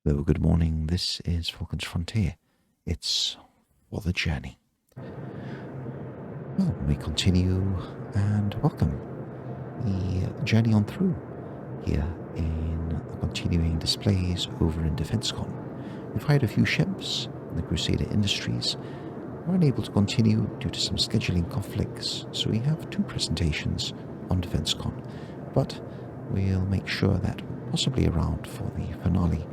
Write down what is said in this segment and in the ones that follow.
Hello, good morning. This is Falcon's Frontier. It's for the journey. Well, we continue and welcome the journey on through here in the continuing displays over in DefenseCon. We've hired a few ships, and the Crusader Industries were unable to continue due to some scheduling conflicts, so we have two presentations on DefenseCon, but we'll make sure that possibly around for the finale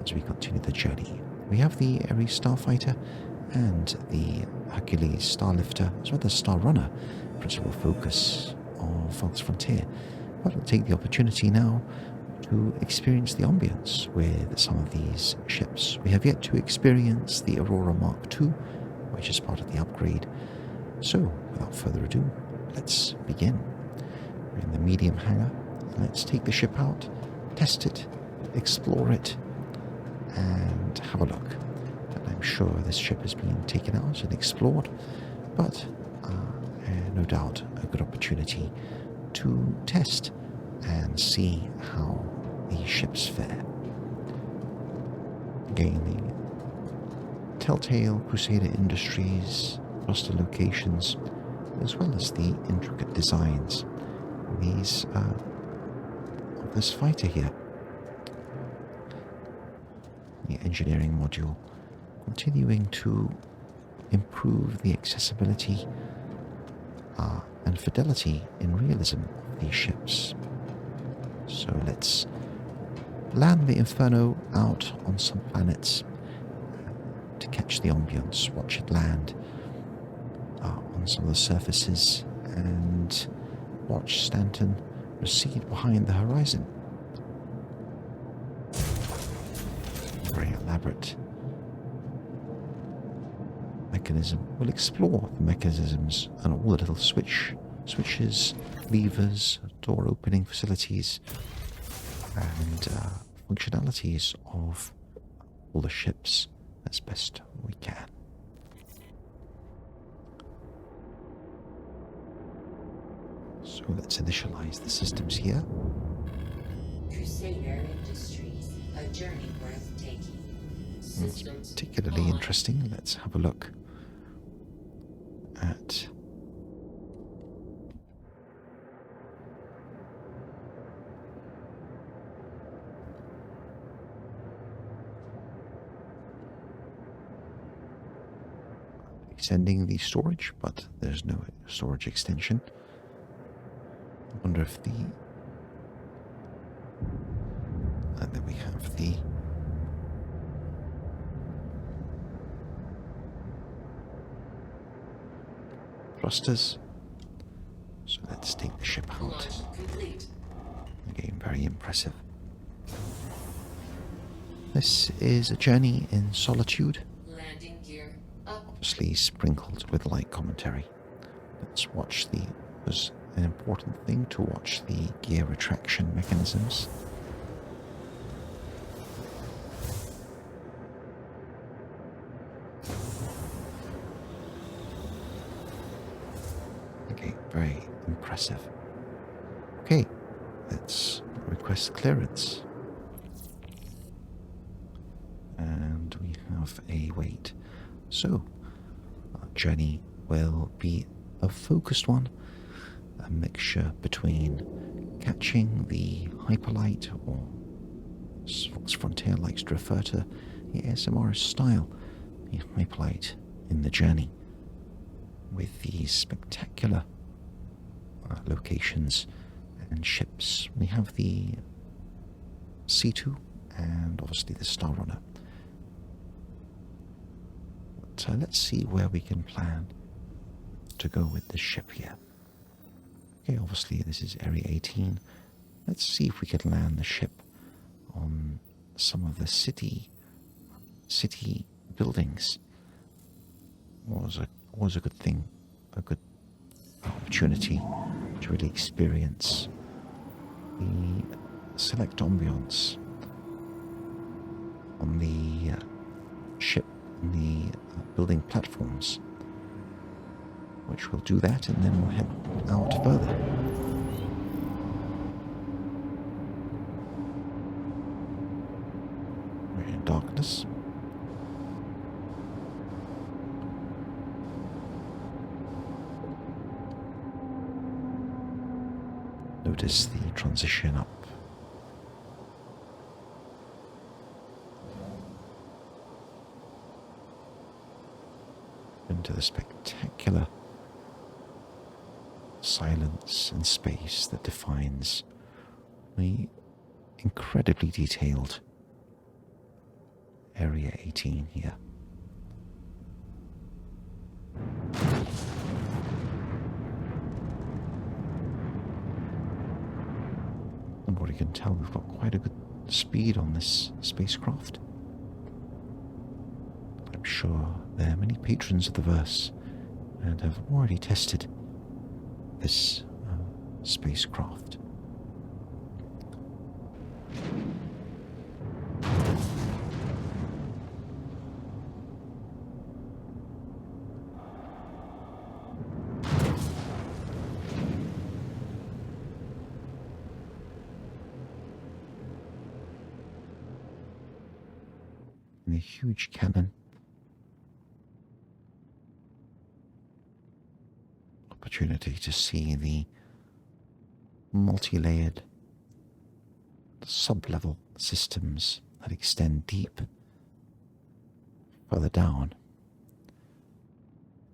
as we continue the journey. We have the Ares Starfighter and the Hercules Starlifter, as well as Star Runner, principal focus of Falcon's Frontier. But we'll take the opportunity now to experience the ambience with some of these ships. We have yet to experience the Aurora Mark II, which is part of the upgrade. So, without further ado, let's begin. We're in the medium hangar. Let's take the ship out, test it, explore it, and have a look. And I'm sure this ship has been taken out and explored, but no doubt a good opportunity to test and see how these ships fare. Again, the Telltale Crusader Industries roster locations, as well as the intricate designs these of this fighter here. The engineering module continuing to improve the accessibility and fidelity and realism of these ships. So let's land the Inferno out on some planets to catch the ambience, watch it land on some of the surfaces, and watch Stanton recede behind the horizon. Very elaborate mechanism. We'll explore the mechanisms and all the little switches, levers, door opening facilities, and functionalities of all the ships as best we can. So let's initialize the systems here. Crusader Industries, a journey worth taking. It's particularly interesting. Let's have a look at extending the storage, but there's no storage extension. I wonder if the... And then we have the... thrusters. So let's take the ship out. Again, very impressive. This is a journey in solitude. Landing gear up. Obviously sprinkled with light commentary. Let's watch the... It was an important thing to watch the gear retraction mechanisms. Okay, very impressive. Okay, let's request clearance. And we have a wait. So, our journey will be a focused one, a mixture between catching the hyperlight, or as Falcon's Frontier likes to refer to the ASMR style, the hyperlight in the journey, with these spectacular locations and ships. We have the C2 and obviously the Star Runner. So let's see where we can plan to go with this ship here. Okay, obviously this is Area 18. Let's see if we can land the ship on some of the city buildings. Was a good thing, a good opportunity to really experience the select ambience on the ship, the building platforms, which will do that, and then we'll head out further. We're in darkness. Notice the transition up into the spectacular silence and space that defines the incredibly detailed Area 18 here. And what you can tell, we've got quite a good speed on this spacecraft. I'm sure there are many patrons of the verse and have already tested this spacecraft. And the huge cannon. Opportunity to see the multi-layered sub-level systems that extend deep further down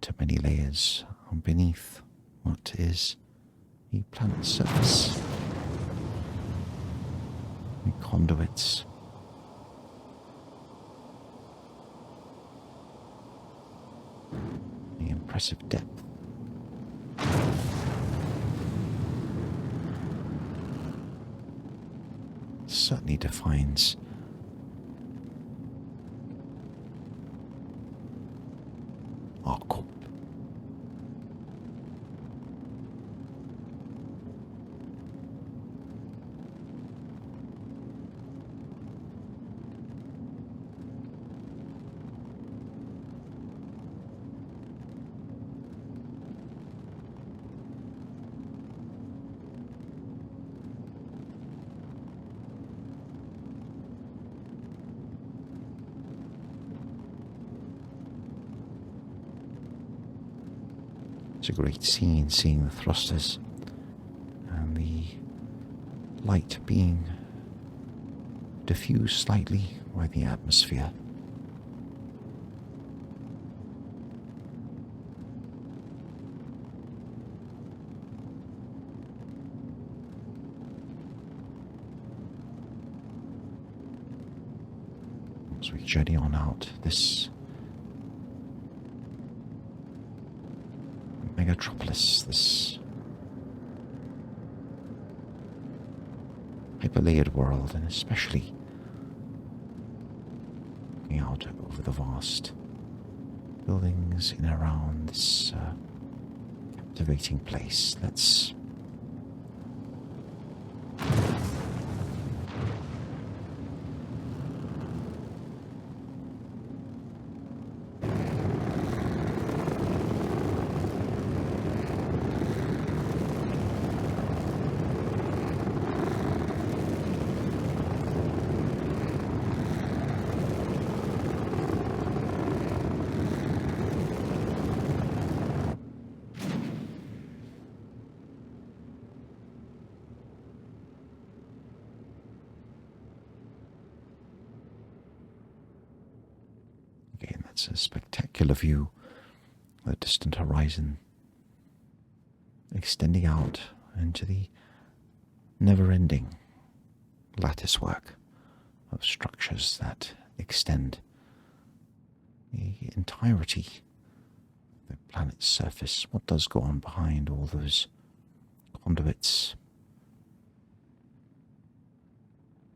to many layers beneath what is the planet's surface. The conduits, the impressive depth. Certainly defines our corp. It's a great scene, seeing the thrusters and the light being diffused slightly by the atmosphere. As we journey on out, this megatropolis, this hyper-layered world, and especially looking out over the vast buildings in and around this captivating place. Let's again, that's a spectacular view of the distant horizon, extending out into the never-ending lattice work of structures that extend the entirety of the planet's surface. What does go on behind all those conduits,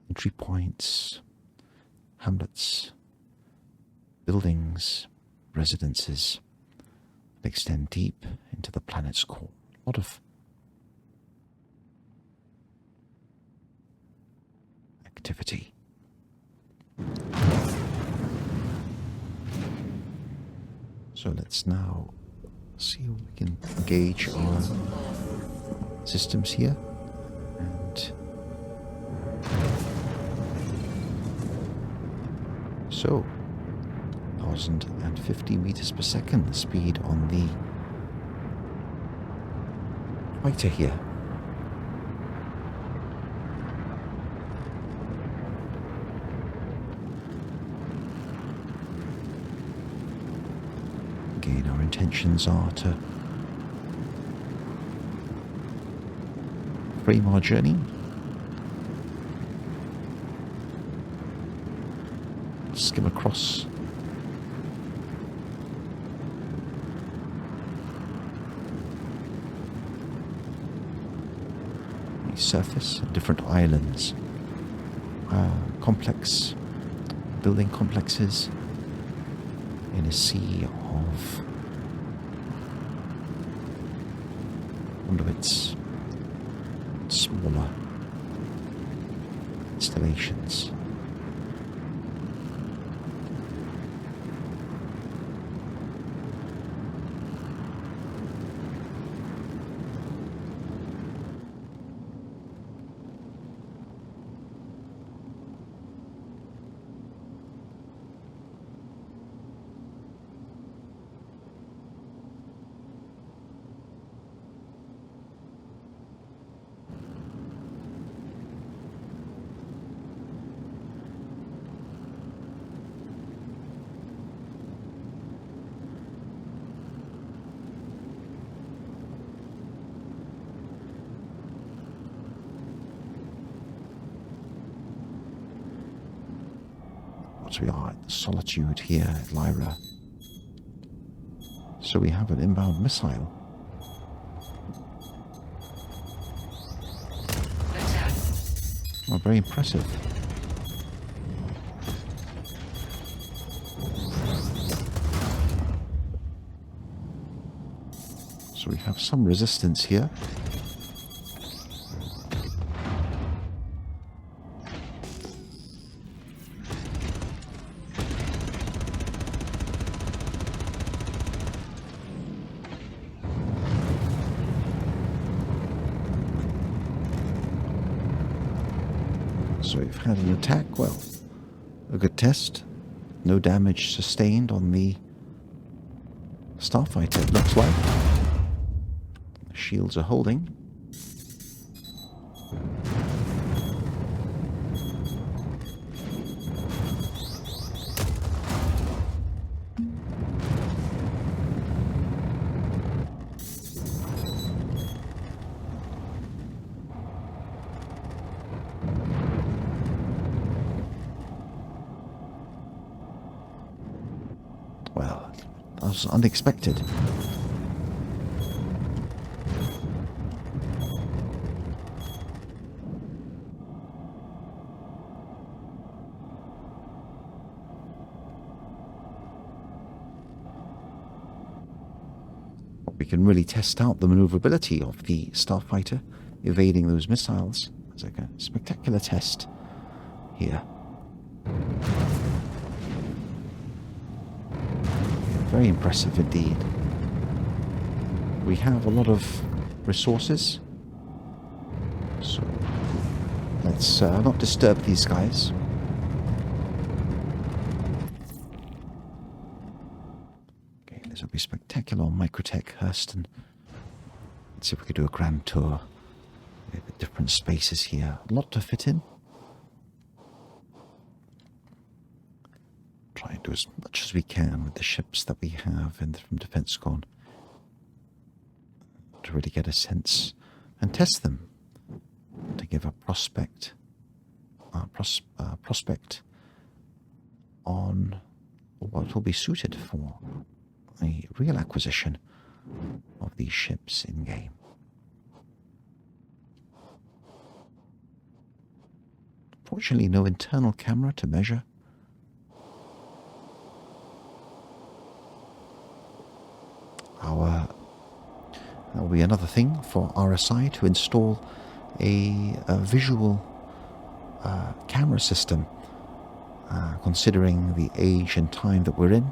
entry points, hamlets, buildings, residences that extend deep into the planet's core. A lot of activity. So let's now see if we can engage our systems here and So, 1,050 meters per second speed on the fighter here. Again, our intentions are to frame our journey, skim across the surface of different islands, complex building complexes in a sea of its smaller installations. We are at the Solitude here at Lyra. So we have an inbound missile. Attack. Oh, very impressive. So we have some resistance here. So we've had an attack, well, a good test. No damage sustained on the starfighter, it looks like. The shields are holding. Well, that was unexpected. We can really test out the maneuverability of the starfighter evading those missiles. It's like a spectacular test here. Very impressive indeed. We have a lot of resources, so let's not disturb these guys. Okay, this will be spectacular on Microtech Hurston. Let's see if we can do a grand tour. We have different spaces here, a lot to fit in. Try and do as much as we can with the ships that we have from DefenseCon to really get a sense and test them to give a prospect on what will be suited for a real acquisition of these ships in game. Fortunately, no internal camera to measure. That will be another thing for RSI to install a visual camera system, considering the age and time that we're in,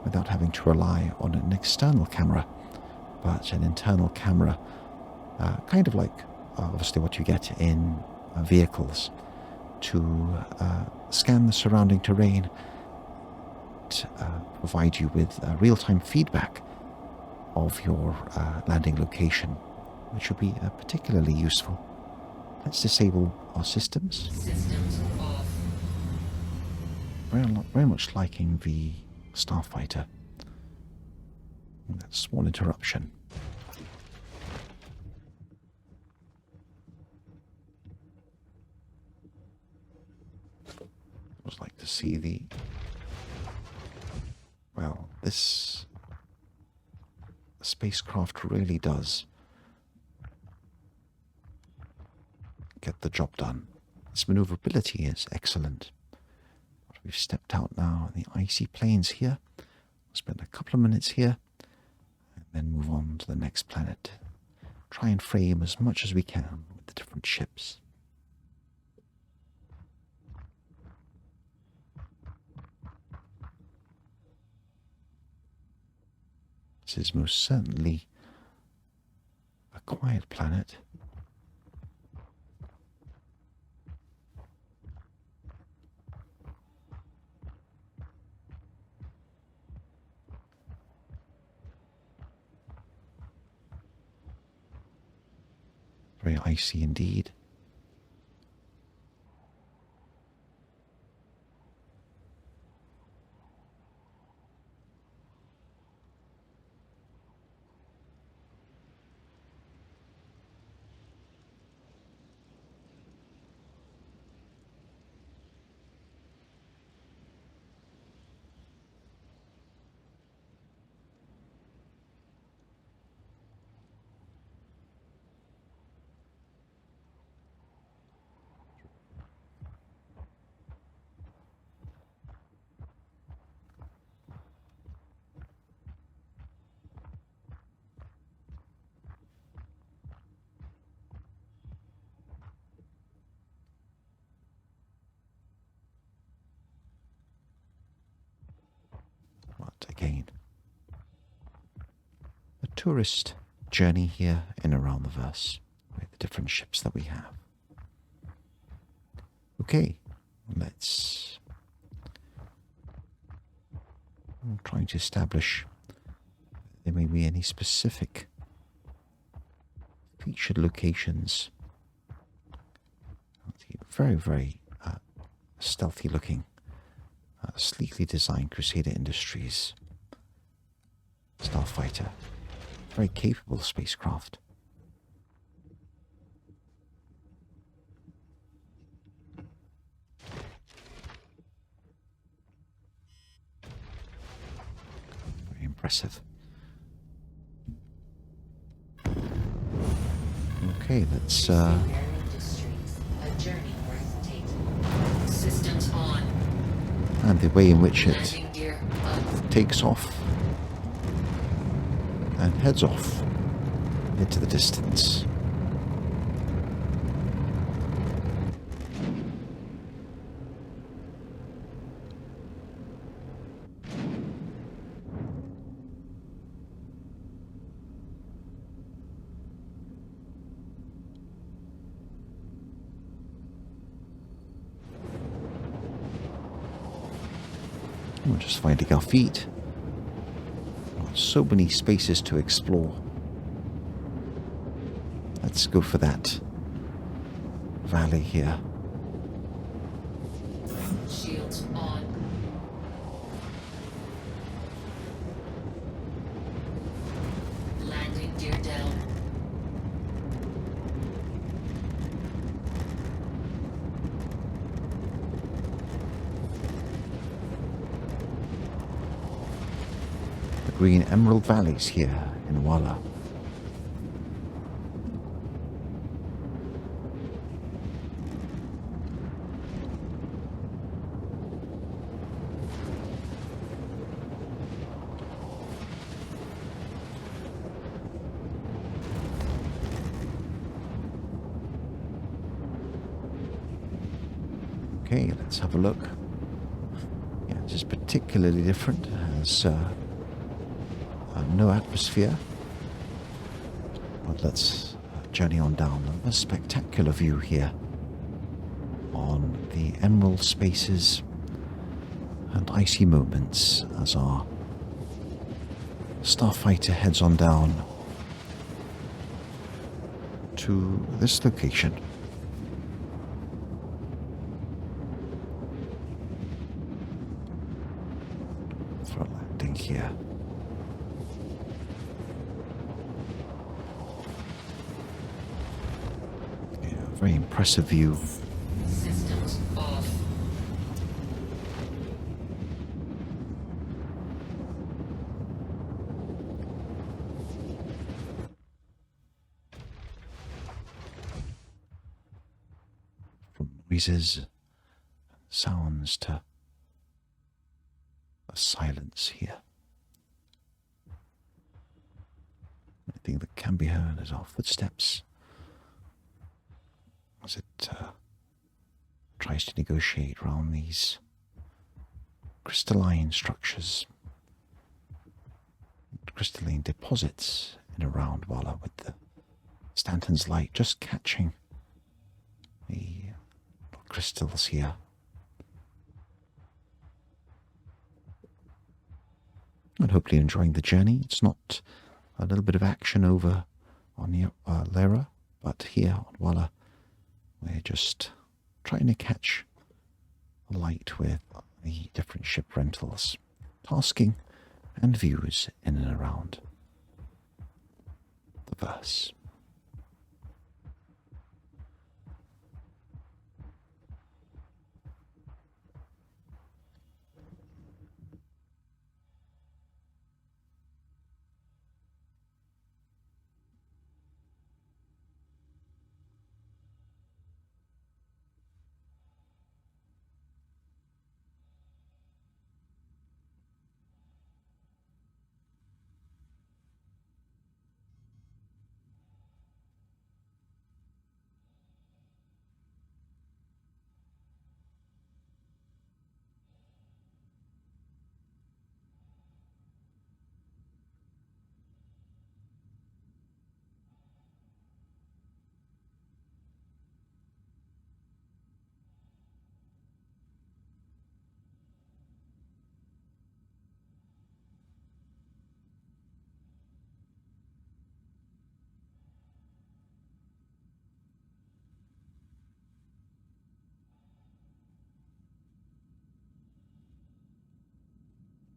without having to rely on an external camera, but an internal camera, kind of like obviously what you get in vehicles, to scan the surrounding terrain might provide you with real-time feedback of your landing location, which would be particularly useful. Let's disable our systems. Systems off. Very much liking the starfighter. That small interruption. I would like to see the... Well, this spacecraft really does get the job done. Its maneuverability is excellent. But we've stepped out now in the icy plains here. We'll spend a couple of minutes here and then move on to the next planet. Try and frame as much as we can with the different ships. This is most certainly a quiet planet. Very icy indeed. But again, a tourist journey here in around the verse with the different ships that we have. Okay, let's... I'm trying to establish if there may be any specific featured locations. Very, very stealthy looking, sleekly designed Crusader Industries starfighter. Very capable spacecraft. Very impressive. Okay, let's Lorville Industries, a journey worth taking. Systems on. and the way in which it Landing gear up. takes off and heads off into the distance. We're just finding our feet. So many spaces to explore. Let's go for that valley here. Shields on. Landing gear down. The green emerald valleys here in Walla. Okay, let's have a look. Yeah, this is particularly different. It has no atmosphere. But let's journey on down. A spectacular view here on the emerald spaces and icy moments as our starfighter heads on down to this location. For a landing here. Yeah, very impressive view. Systems off. From noises, sounds to a silence here. The only thing that can be heard is our footsteps as it tries to negotiate around these crystalline structures, crystalline deposits in around Walla, with the Stanton's light just catching the crystals here. And hopefully enjoying the journey. It's not a little bit of action over on the Lera, but here on Walla, we're just trying to catch the light with the different ship rentals, tasking and views in and around the verse.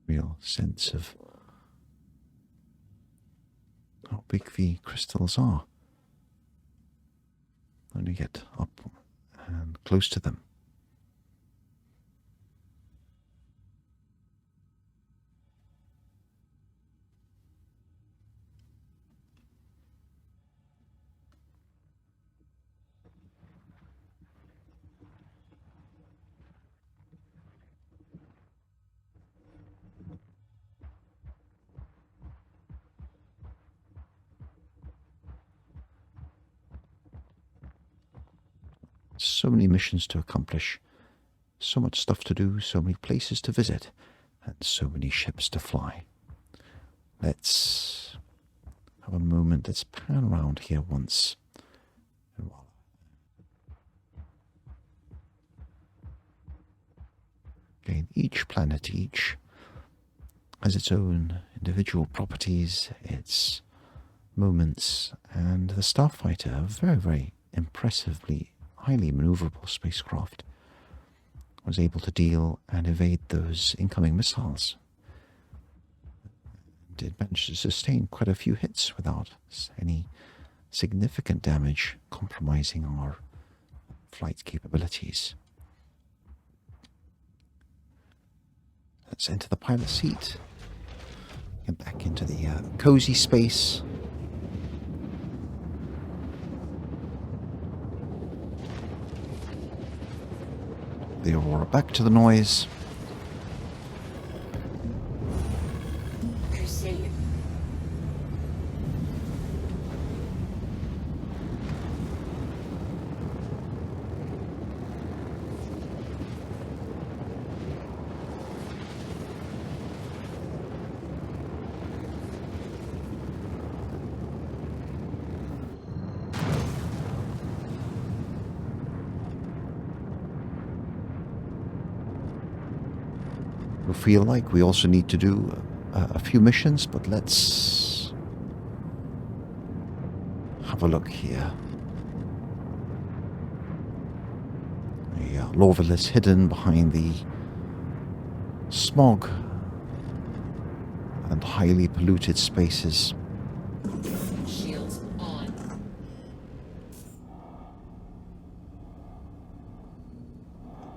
Real sense of how big the crystals are when you get up and close to them. So many missions to accomplish, so much stuff to do, so many places to visit, and so many ships to fly. Let's have a moment. Let's pan around here once. Again, each planet, each has its own individual properties, its moments, and the Starfighter, a very, very impressively highly maneuverable spacecraft, was able to deal and evade those incoming missiles. It managed to sustain quite a few hits without any significant damage compromising our flight capabilities. Let's enter the pilot seat, get back into the cozy space. The Aurora back to the noise. Crusade. I feel like we also need to do a few missions, but let's have a look here. Lorville is hidden behind the smog and highly polluted spaces. Shields on.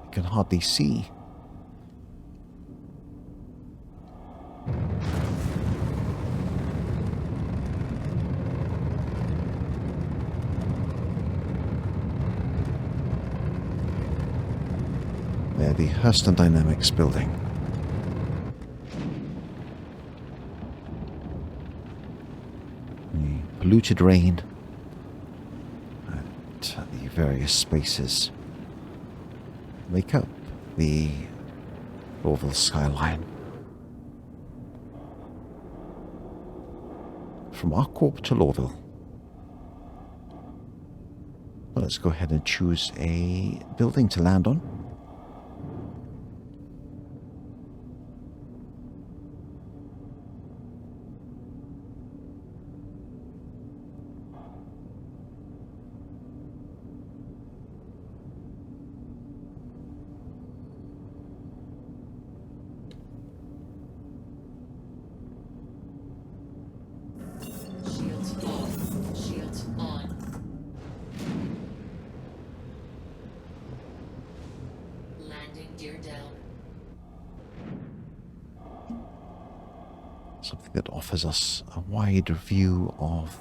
You can hardly see. There, the Hurston Dynamics building. The polluted rain at the various spaces make up the Lorville skyline. From Arcorp to Lorville. Well, let's go ahead and choose a building to land on. Shields off. Shields on. Landing gear down. Something that offers us a wider view of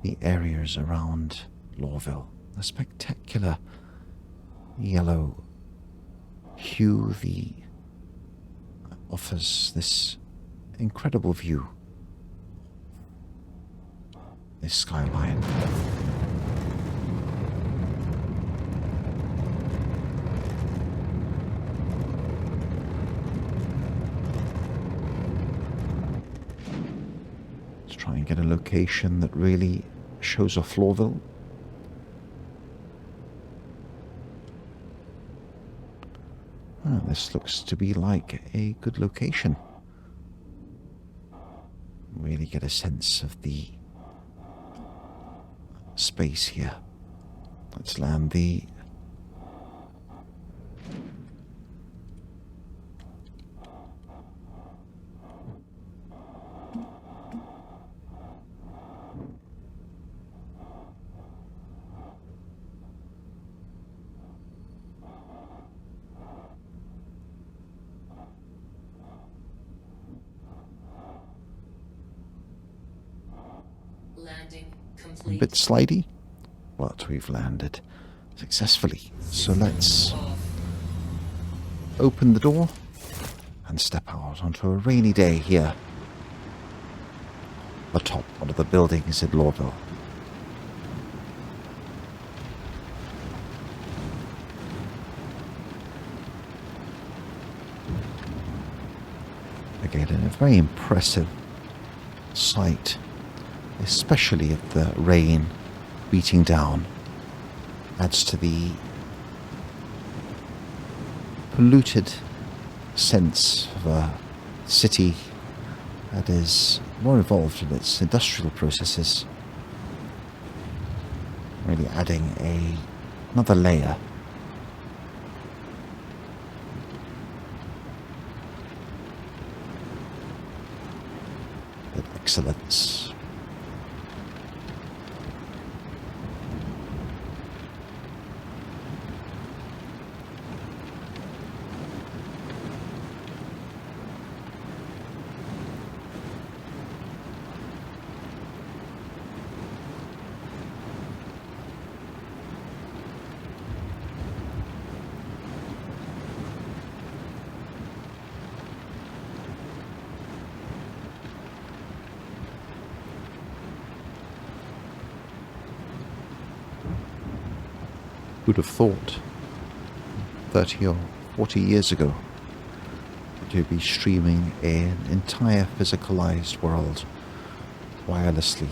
the areas around Lorville. A spectacular yellow hue offers this incredible view. This skyline. Let's try and get a location that really shows off Lorville. Oh, this looks to be like a good location. Really get a sense of the space here. Let's land the Landing a complete. bit slidey, but we've landed successfully. So let's open the door and step out onto a rainy day here atop one of the buildings in Lorville. Again, a very impressive sight, especially if the rain beating down adds to the polluted sense of a city that is more involved in its industrial processes, really adding another layer. Of excellence. Who'd have thought 30 or 40 years ago to be streaming an entire physicalized world wirelessly?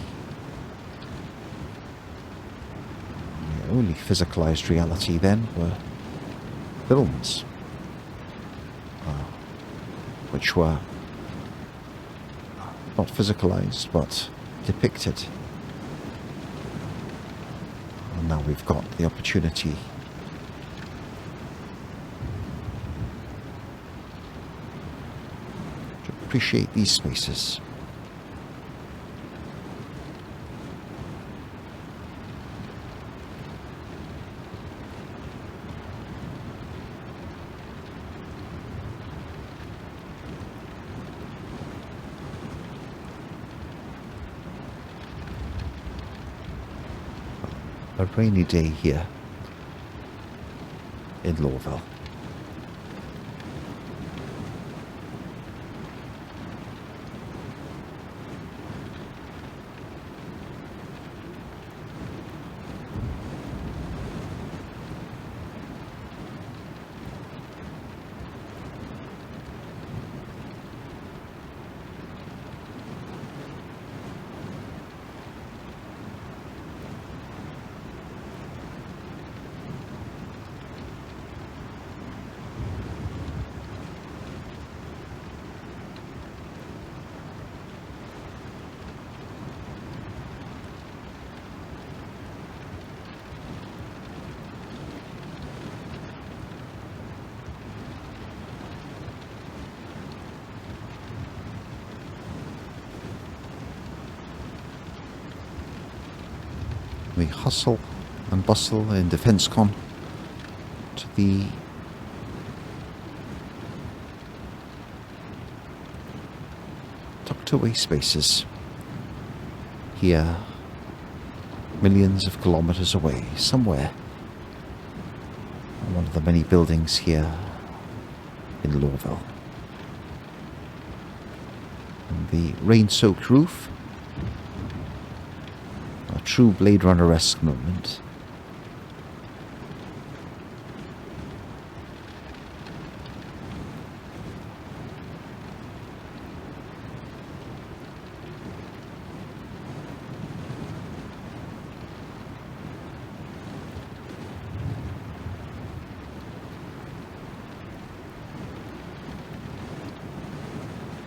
The only physicalized reality then were films. which were not physicalized but depicted. And now we've got the opportunity to appreciate these spaces. A rainy day here in Lorville. The hustle and bustle in DefenseCon to the tucked away spaces here, millions of kilometers away, somewhere on one of the many buildings here in Lorville. And the rain-soaked roof, a true Blade Runner-esque moment.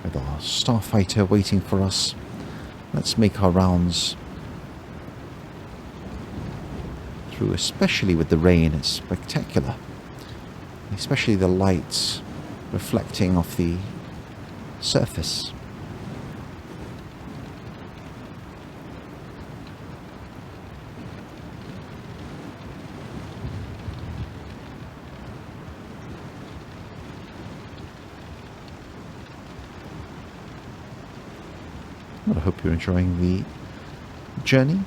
With our starfighter waiting for us, let's make our rounds through, especially with the rain. It's spectacular, especially the lights reflecting off the surface. Well, I hope you're enjoying the journey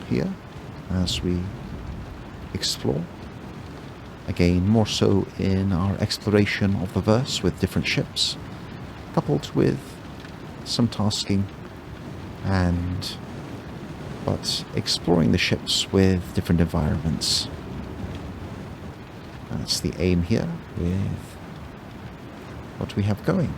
here as we explore, again more so in our exploration of the verse with different ships, coupled with some tasking but exploring the ships with different environments. That's the aim here with what we have going.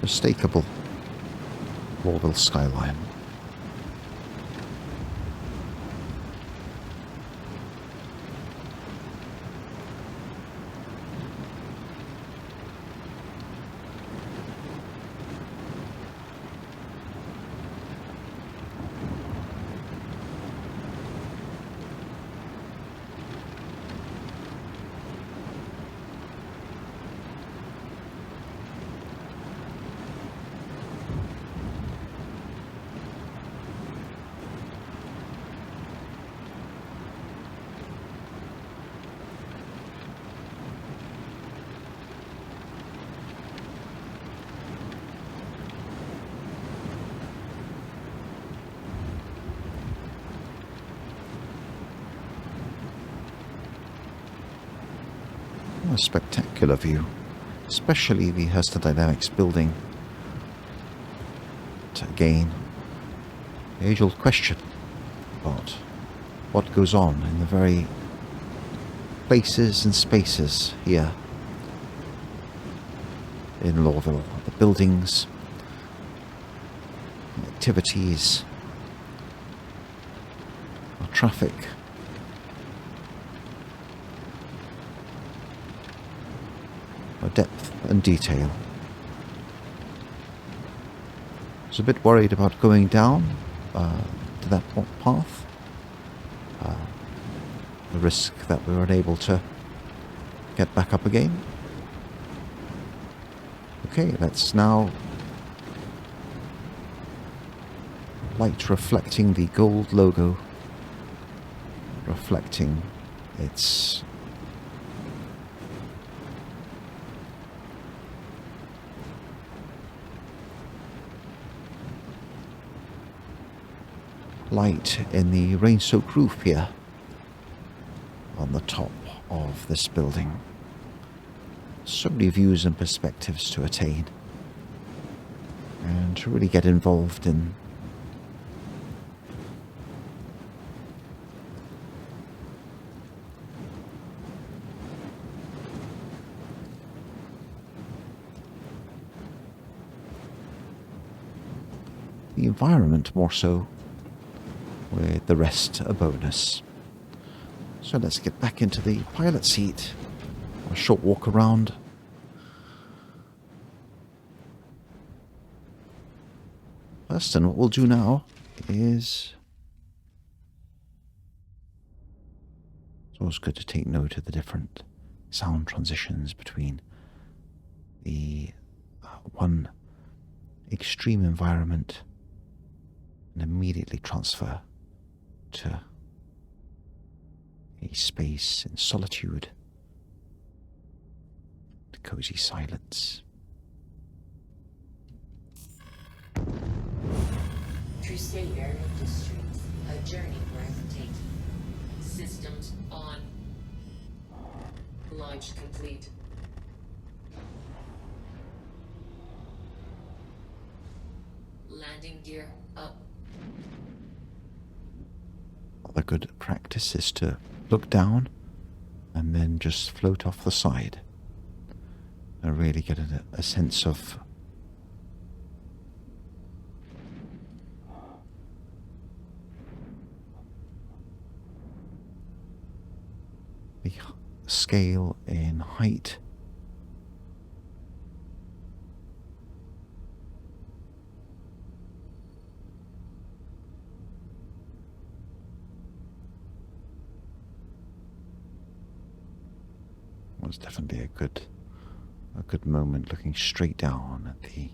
unmistakable Lorville skyline. A spectacular view, especially the Dynamics building. But again, the age-old question about what goes on in the very places and spaces here in Lorville. The buildings, the activities, the traffic. Depth and detail. I was a bit worried about going down to that path. The risk that we were unable to get back up again. Okay, let's now light reflecting the gold logo, reflecting its light in the rain-soaked roof here on the top of this building. So many views and perspectives to attain and to really get involved in the environment more so, with the rest a bonus. So let's get back into the pilot seat. A short walk around. First, and what we'll do now is... It's always good to take note of the different sound transitions between the one extreme environment and immediately transfer to a space in solitude, to cozy silence. Crusader Industries, a journey breathtaking. Systems on. Launch complete. Landing gear up. The good practice is to look down and then just float off the side and really get a sense of the scale in height. Was definitely a good moment looking straight down at the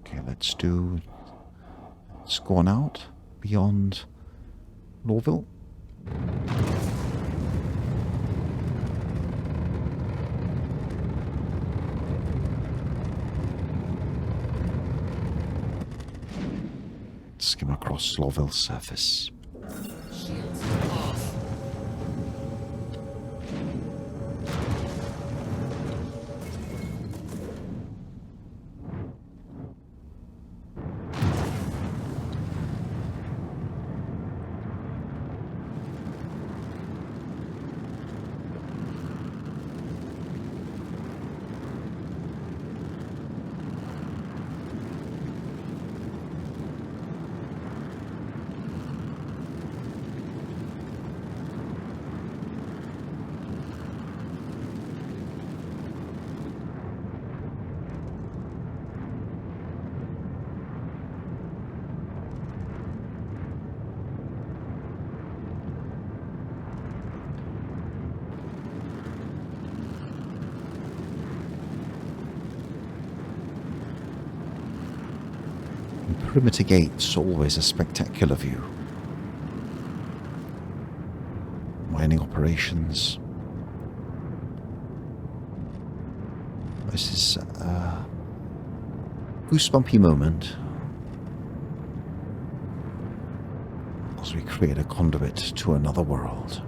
okay, let's go on out beyond Lorville. Skim across Lorville's surface. Shields off. perimeter gates, always a spectacular view. Mining operations. This is a goosebumpy moment as we create a conduit to another world.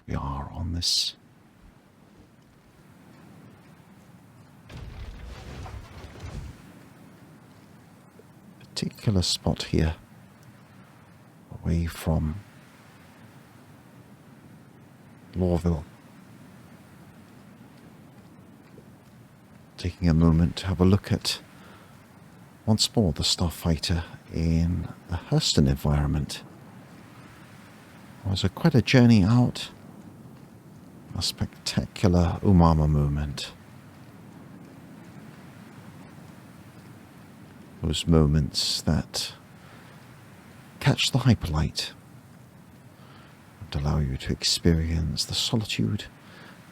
We are on this particular spot here, away from Lorville. Taking a moment to have a look at once more the Starfighter in a Hurston environment. It was quite a journey out, a spectacular Umama moment. Those moments that catch the hyperlight and allow you to experience the solitude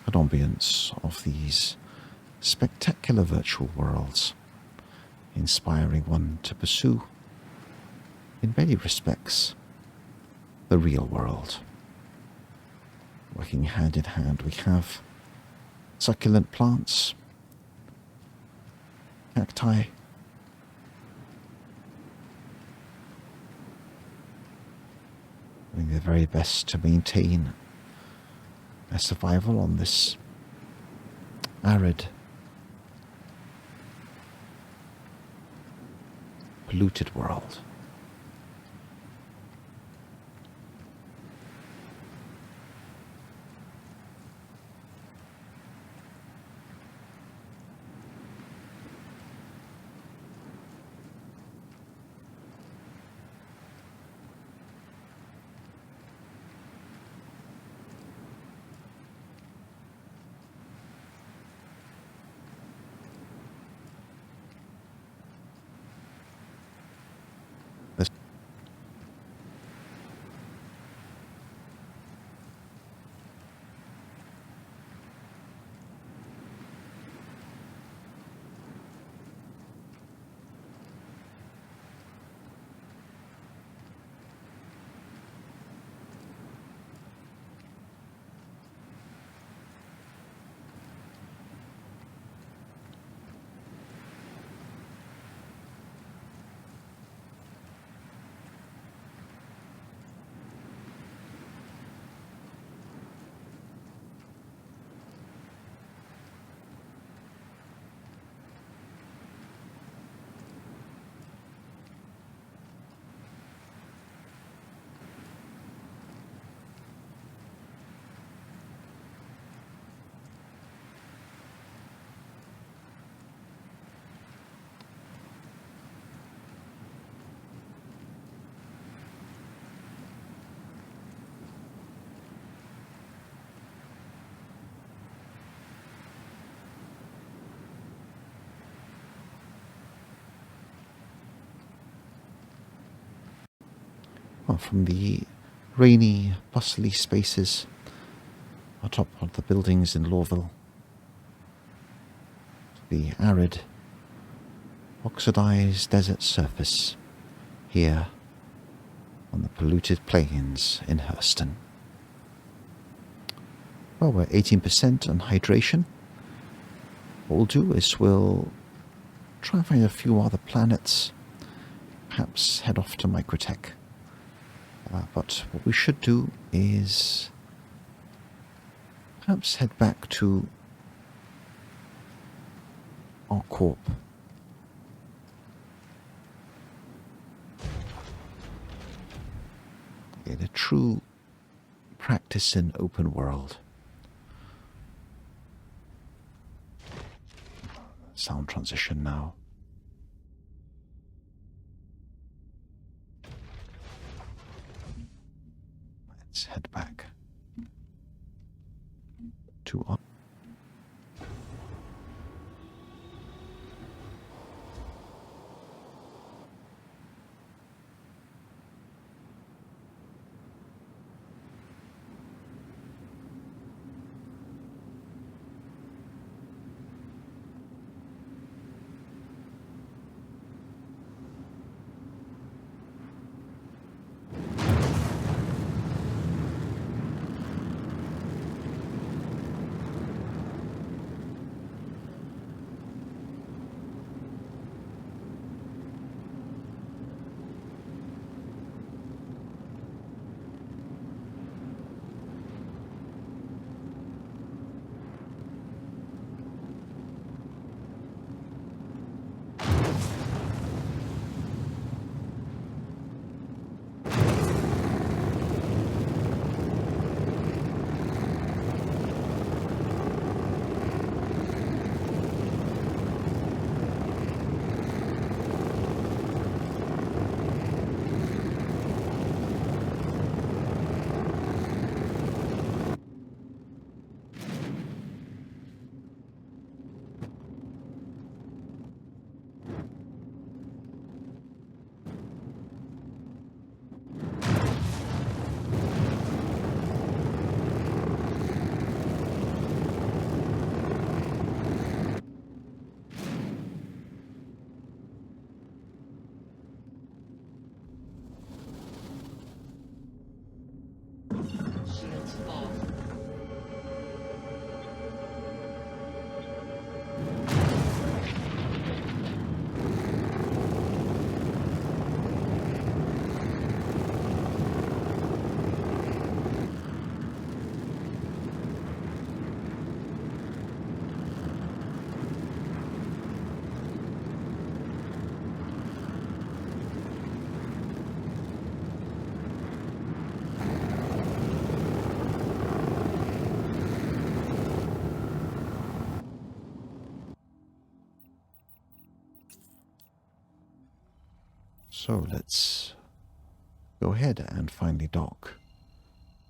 and ambience of these spectacular virtual worlds, inspiring one to pursue, in many respects, the real world. Working hand in hand, we have succulent plants, cacti, doing their very best to maintain their survival on this arid, polluted world. Well, from the rainy, bustly spaces atop of the buildings in Lorville, to the arid, oxidized desert surface here on the polluted plains in Hurston. Well, we're 18% on hydration. What we'll do is we'll try and find a few other planets, perhaps head off to Microtech. But what we should do is perhaps head back to our corp. In a true practice in open world. Sound transition now. Let's head back to our... off. So let's go ahead and finally dock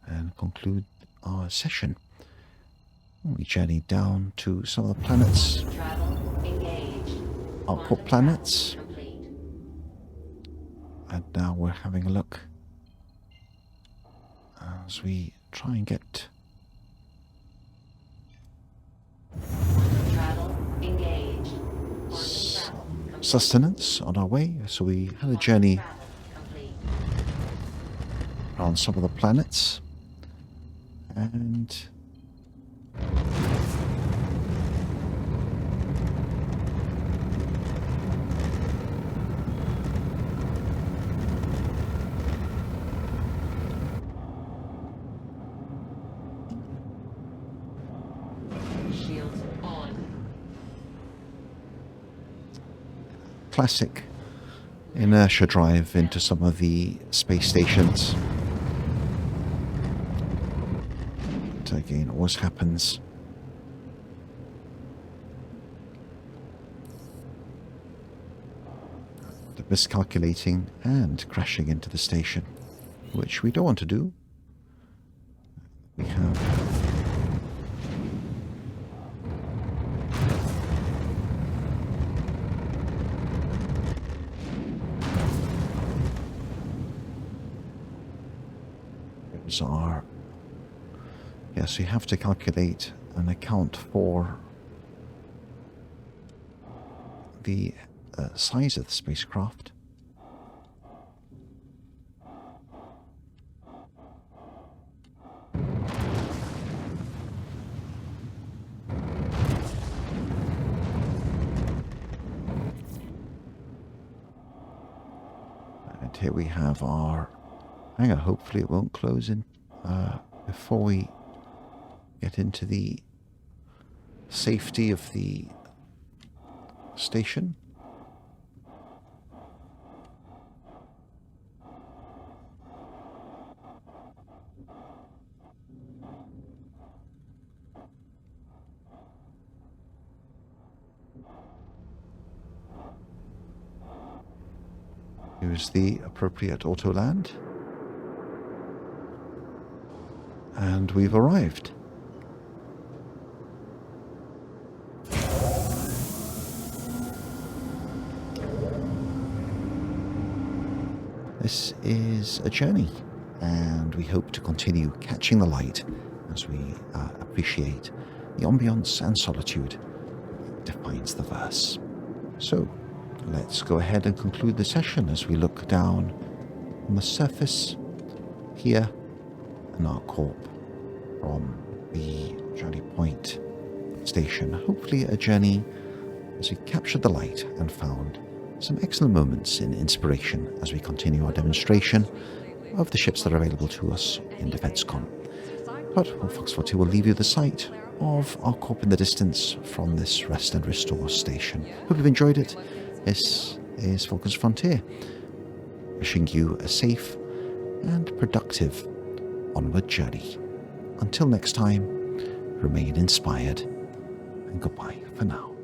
and conclude our session. We journey down to some of the planets, Travel engaged. output Quantum planets, travel complete. and now we're having a look as we try and get Quantum travel engaged. Quantum travel complete. sustenance on our way. So we had a journey Travel complete. around some of the planets, and Shields on. classic inertia drive into some of the space stations. But again, always happens. The miscalculating and crashing into the station, which we don't want to do. We have are, yes, we have to calculate and account for the size of the spacecraft. And here we have our hangar. Hopefully it won't close in before we get into the safety of the station. Here's the appropriate auto land. And we've arrived. This is a journey, and we hope to continue catching the light as we appreciate the ambience and solitude that defines the verse. So, let's go ahead and conclude the session as we look down on the surface here in our corp from the Journey Point station. Hopefully a journey as we captured the light and found some excellent moments in inspiration as we continue our demonstration of the ships that are available to us in DefenseCon. But Fox 42 will leave you the sight of our corp in the distance from this rest and restore station. Hope you've enjoyed it. This is Falcon's Frontier, wishing you a safe and productive onward journey. Until next time, remain inspired, and goodbye for now.